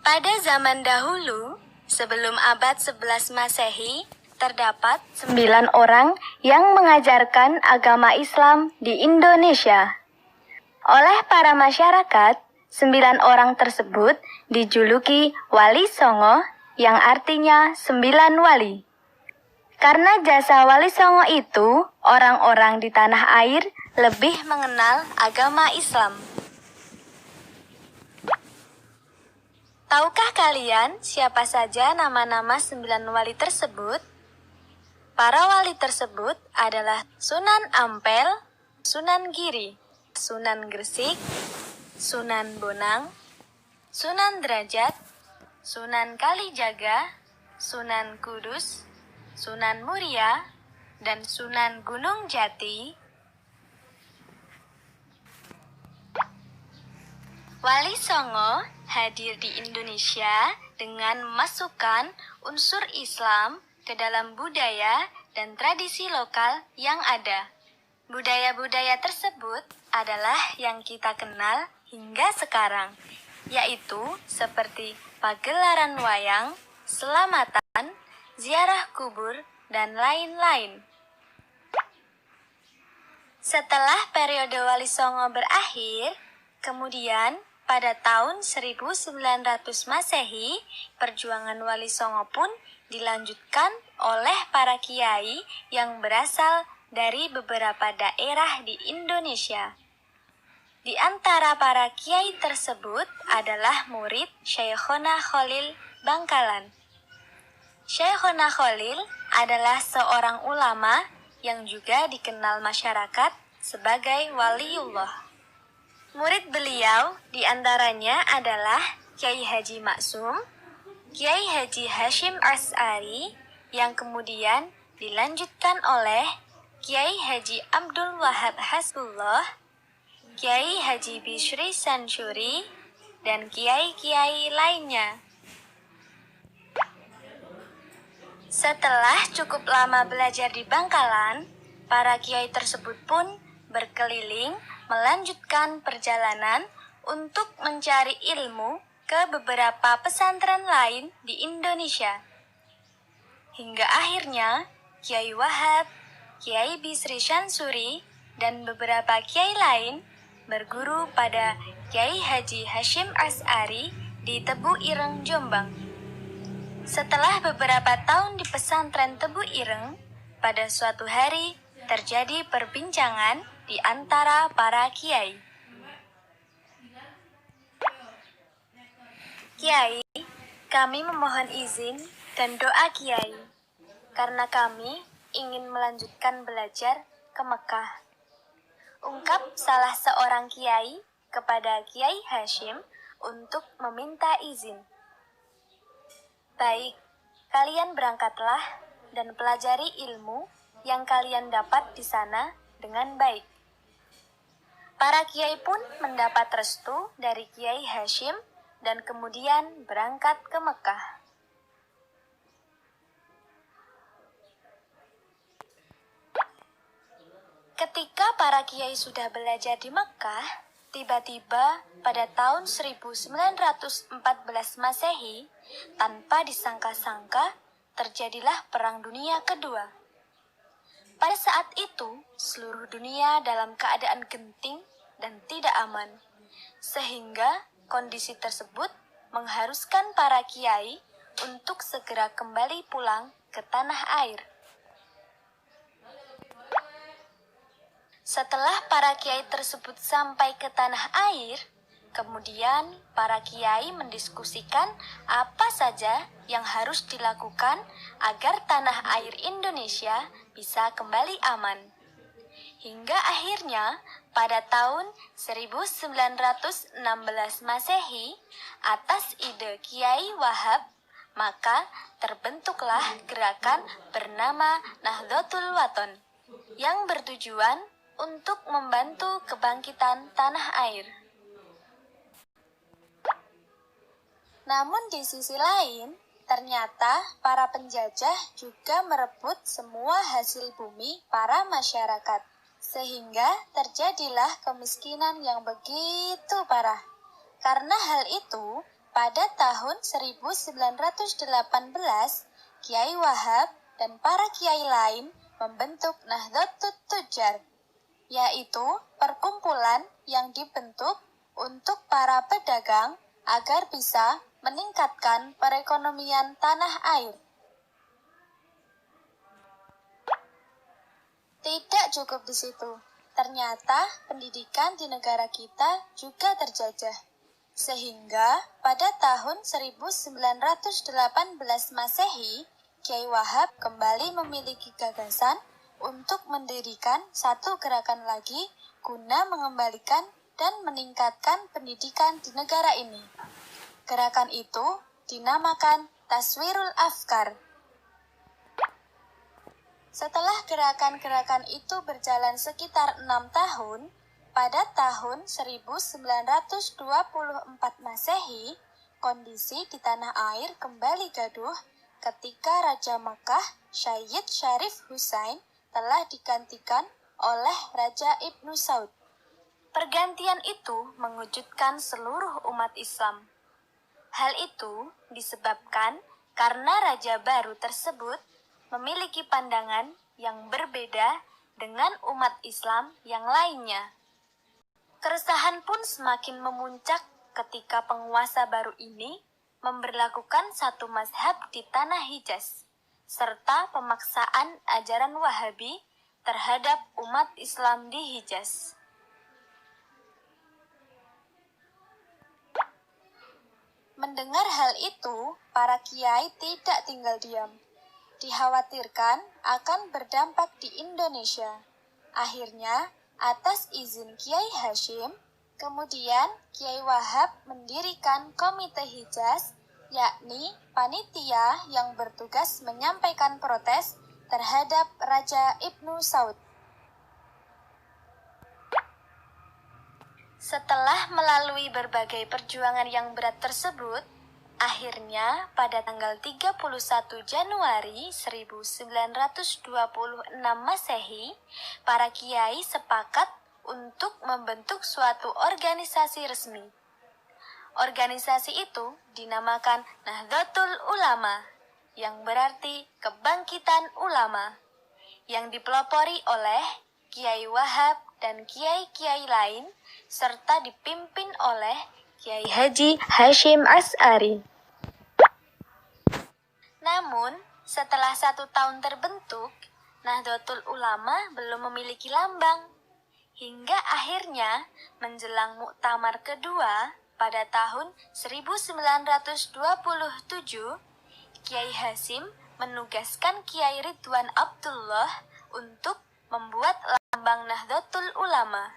Pada zaman dahulu, sebelum abad 11 Masehi, terdapat 9 orang yang mengajarkan agama Islam di Indonesia. Oleh para masyarakat, 9 orang tersebut dijuluki Wali Songo, yang artinya 9 wali. Karena jasa Wali Songo itu, orang-orang di tanah air lebih mengenal agama Islam. Tahukah kalian siapa saja nama-nama 9 wali tersebut? Para wali tersebut adalah Sunan Ampel, Sunan Giri, Sunan Gresik, Sunan Bonang, Sunan Derajat, Sunan Kalijaga, Sunan Kudus, Sunan Muria, dan Sunan Gunung Jati. Wali Songo hadir di Indonesia dengan memasukkan unsur Islam ke dalam budaya dan tradisi lokal yang ada. Budaya-budaya tersebut adalah yang kita kenal hingga sekarang, yaitu seperti pagelaran wayang, selamatan, ziarah kubur, dan lain-lain. Setelah periode Wali Songo berakhir, kemudian pada tahun 1900 Masehi, perjuangan Wali Songo pun dilanjutkan oleh para kiai yang berasal dari beberapa daerah di Indonesia. Di antara para kiai tersebut adalah murid Syekhona Khalil Bangkalan. Syekhona Khalil adalah seorang ulama yang juga dikenal masyarakat sebagai waliullah. Murid beliau diantaranya adalah Kiai Haji Maksum, Kiai Haji Hashim As'ari, yang kemudian dilanjutkan oleh Kiai Haji Abdul Wahab Hasbullah, Kiai Haji Bishri Sansuri, dan kiai-kiai lainnya. Setelah cukup lama belajar di Bangkalan, para kiai tersebut pun berkeliling melanjutkan perjalanan untuk mencari ilmu ke beberapa pesantren lain di Indonesia. Hingga akhirnya Kiai Wahab, Kiai Bisri Syansuri, dan beberapa kiai lain berguru pada Kiai Haji Hashim As'ari di Tebu Ireng, Jombang. Setelah beberapa tahun di pesantren Tebu Ireng, pada suatu hari terjadi perbincangan di antara para kiai. Kiai, kami memohon izin dan doa Kiai, karena kami ingin melanjutkan belajar ke Mekah. Ungkap salah seorang kiai kepada Kiai Hashim untuk meminta izin. Baik, kalian berangkatlah dan pelajari ilmu yang kalian dapat di sana dengan baik. Para kiai pun mendapat restu dari Kiai Hashim dan kemudian berangkat ke Mekah. Ketika para kiai sudah belajar di Mekah, tiba-tiba pada tahun 1914 Masehi, tanpa disangka-sangka, terjadilah Perang Dunia Kedua. Pada saat itu, seluruh dunia dalam keadaan genting dan tidak aman, sehingga kondisi tersebut mengharuskan para kiai untuk segera kembali pulang ke tanah air. Setelah para kiai tersebut sampai ke tanah air, kemudian para kiai mendiskusikan apa saja yang harus dilakukan agar tanah air Indonesia bisa kembali aman. Hingga akhirnya pada tahun 1916 Masehi, atas ide Kiai Wahab, maka terbentuklah gerakan bernama Nahdlatul Wathon yang bertujuan untuk membantu kebangkitan tanah air. Namun di sisi lain, ternyata para penjajah juga merebut semua hasil bumi para masyarakat, sehingga terjadilah kemiskinan yang begitu parah. Karena hal itu, Pada tahun 1918, Kiai Wahab dan para kiai lain membentuk Nahdlatul Tujar, yaitu perkumpulan yang dibentuk untuk para pedagang agar bisa meningkatkan perekonomian tanah air. Tidak cukup di situ. Ternyata pendidikan di negara kita juga terjajah. Sehingga pada tahun 1918 Masehi, Kiai Wahab kembali memiliki gagasan untuk mendirikan satu gerakan lagi guna mengembalikan dan meningkatkan pendidikan di negara ini. Gerakan itu dinamakan Taswirul Afkar. Setelah gerakan-gerakan itu berjalan sekitar 6 tahun, pada tahun 1924 Masehi, kondisi di tanah air kembali gaduh ketika Raja Makkah Syed Syarif Hussain telah digantikan oleh Raja Ibnu Saud. Pergantian itu mengejutkan seluruh umat Islam. Hal itu disebabkan karena raja baru tersebut memiliki pandangan yang berbeda dengan umat Islam yang lainnya. Keresahan pun semakin memuncak ketika penguasa baru ini memberlakukan satu mazhab di tanah Hijaz, serta pemaksaan ajaran Wahabi terhadap umat Islam di Hijaz. Mendengar hal itu, para kiai tidak tinggal diam. Dikhawatirkan akan berdampak di Indonesia. Akhirnya, atas izin Kiai Hasyim, kemudian Kiai Wahab mendirikan Komite Hijaz, yakni panitia yang bertugas menyampaikan protes terhadap Raja Ibnu Saud. Setelah melalui berbagai perjuangan yang berat tersebut, akhirnya pada tanggal 31 Januari 1926 Masehi, para kiai sepakat untuk membentuk suatu organisasi resmi. Organisasi itu dinamakan Nahdlatul Ulama, yang berarti kebangkitan ulama, yang dipelopori oleh Kiai Wahab dan kiai-kiai lain, serta dipimpin oleh Kiai Haji Hasyim Asy'ari. Namun, setelah 1 tahun terbentuk, Nahdlatul Ulama belum memiliki lambang. Hingga akhirnya, menjelang muktamar kedua pada tahun 1927, Kiai Hasyim menugaskan Kiai Ridwan Abdullah untuk membuat lambang Nahdlatul Ulama.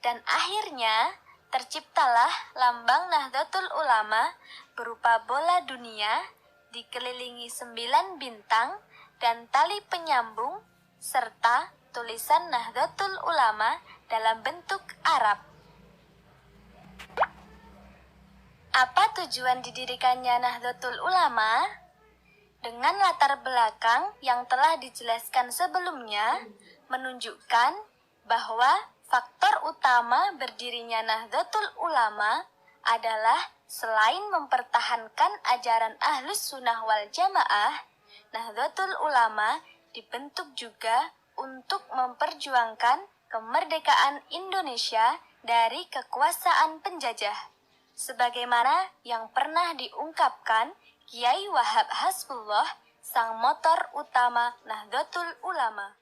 Dan akhirnya, terciptalah lambang Nahdlatul Ulama berupa bola dunia dikelilingi 9 bintang dan tali penyambung serta tulisan Nahdlatul Ulama dalam bentuk Arab. Apa tujuan didirikannya Nahdlatul Ulama? Dengan latar belakang yang telah dijelaskan sebelumnya, menunjukkan bahwa faktor utama berdirinya Nahdlatul Ulama adalah selain mempertahankan ajaran Ahlus Sunnah wal Jamaah, Nahdlatul Ulama dibentuk juga untuk memperjuangkan kemerdekaan Indonesia dari kekuasaan penjajah, sebagaimana yang pernah diungkapkan Kiai Wahab Hasbullah, sang motor utama Nahdlatul Ulama.